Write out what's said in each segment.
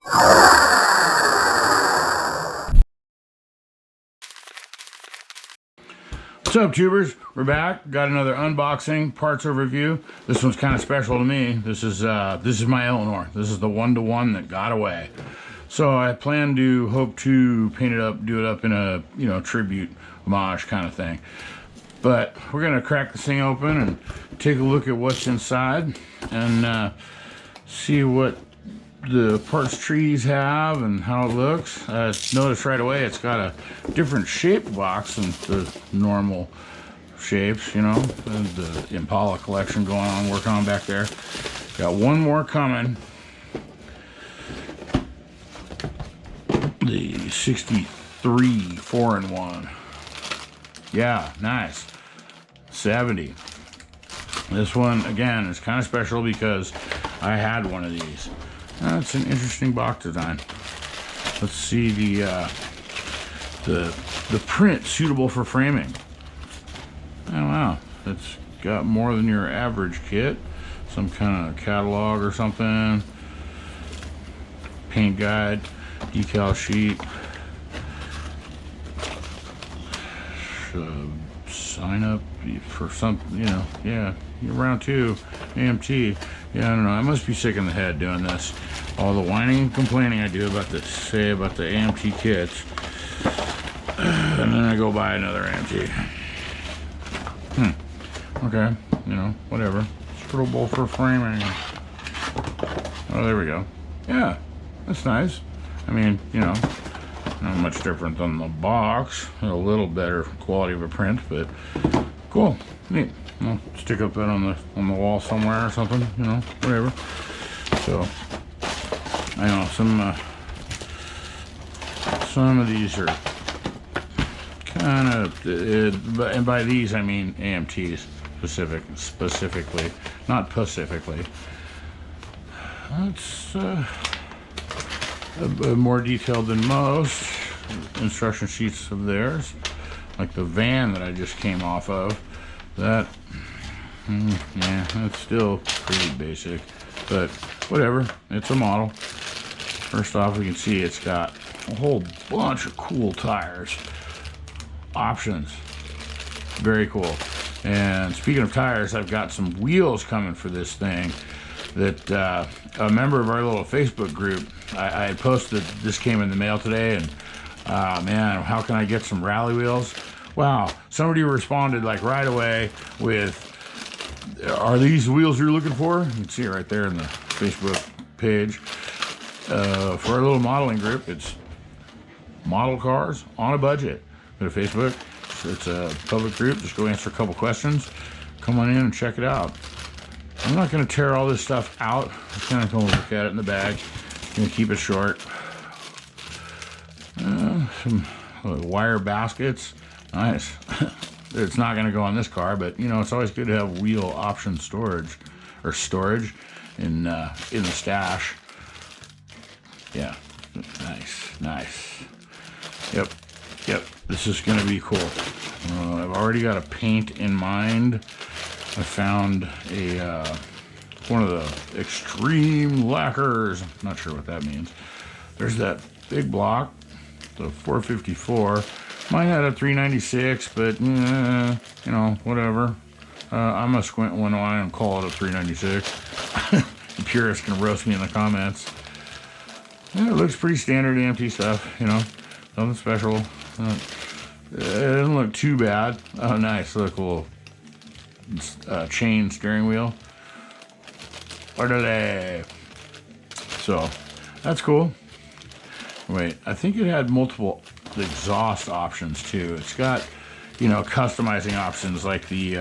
What's up, tubers? We're back. Got another unboxing parts overview. This one's kind of special to me. This is my Eleanor. This is the 1-to-1 that got away. So I hope to paint it up, do it up in a tribute homage kind of thing. But we're gonna crack this thing open and take a look at what's inside and see what the parts trees have and how it looks. Notice right away it's got a different shaped box than the normal shapes, the Impala collection going on, working on back there. Got one more coming. The 63 4-in-1. Yeah, nice. 70. This one again is kind of special because I had one of these. That's an interesting box design. Let's see the print suitable for framing. Oh wow, it's got more than your average kit. Some kind of catalog or something. Paint guide, decal sheet. Sign up for some, yeah, round 2, AMT. Yeah, I don't know. I must be sick in the head doing this. All the whining and complaining I do about the AMT kits, and then I go buy another AMT. Okay, whatever. Suitable for framing. Oh, there we go. Yeah, that's nice. I mean, not much different than the box. A little better quality of a print, but cool, neat. I'll stick up that on the wall somewhere or something, whatever. So I know some of these are kind of, and by these I mean AMTs specifically, not pacifically. That's more detailed than most instruction sheets of theirs, like the van that I just came off of. That, yeah, that's still pretty basic, but whatever. It's a model. First off, we can see it's got a whole bunch of cool tires, options. Very cool. And speaking of tires, I've got some wheels coming for this thing that a member of our little Facebook group, I posted this came in the mail today, and man, how can I get some rally wheels? Wow, somebody responded like right away with, are these the wheels you're looking for? You can see it right there in the Facebook page. For our little modeling group, it's model cars on a budget. Go to Facebook, it's a public group, just go answer a couple questions. Come on in and check it out. I'm not going to tear all this stuff out. I'm kind of going to look at it in the bag. I'm going to keep it short. Some wire baskets. Nice. It's not going to go on this car, but it's always good to have wheel option storage in the stash. Yeah, nice. Yep. This is going to be cool. I've already got a paint in mind. I found one of the extreme lacquers. I'm not sure what that means. There's that big block, the 454. Mine had a 396, but whatever. I'm gonna squint one eye and call it a 396. The purists can roast me in the comments. Yeah, it looks pretty standard AMT stuff, nothing special. It doesn't look too bad. Oh, nice. Look, a little chain steering wheel. Orderly. So that's cool. Wait, I think it had multiple exhaust options too. It's got, customizing options like the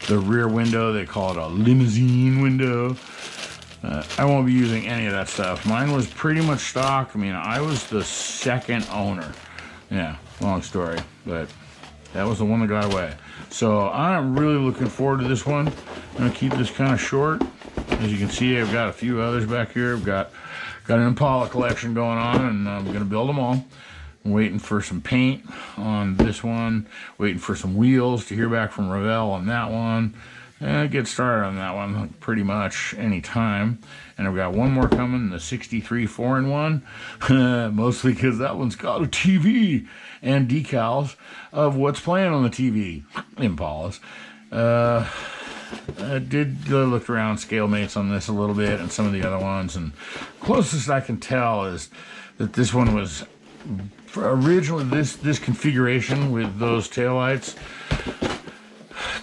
rear window. They call it a limousine window. I won't be using any of that stuff. Mine was pretty much stock. I mean, I was the second owner. Yeah, long story, but that was the one that got away. So I'm really looking forward to this one. I'm gonna keep this kind of short. As you can see, I've got a few others back here. I've got an Impala collection going on, and I'm gonna build them all. I'm waiting for some paint on this one, waiting for some wheels to hear back from Revell on that one. get started on that one pretty much anytime. And I've got one more coming, the 63 4-in-1, mostly because that one's got a TV and decals of what's playing on the TV, Impalas. I did look around scale mates on this a little bit and some of the other ones, and closest I can tell is that this one was originally this configuration with those taillights,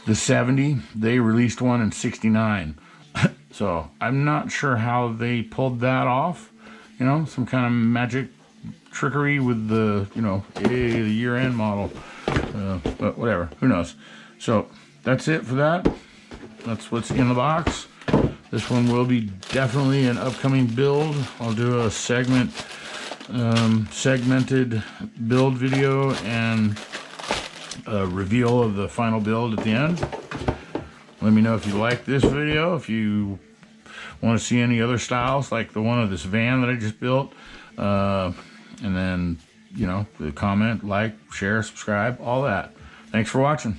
the 70, they released one in 69. So I'm not sure how they pulled that off, you know, some kind of magic trickery with the, you know, the year-end model, but whatever, who knows. So that's it for that. That's what's in the box. This one will be definitely an upcoming build. I'll do a segmented build video and a reveal of the final build at the end. Let me know if you like this video, if you want to see any other styles like the one of this van that I just built, and then, you know, the comment, like, share, subscribe, all that. Thanks for watching.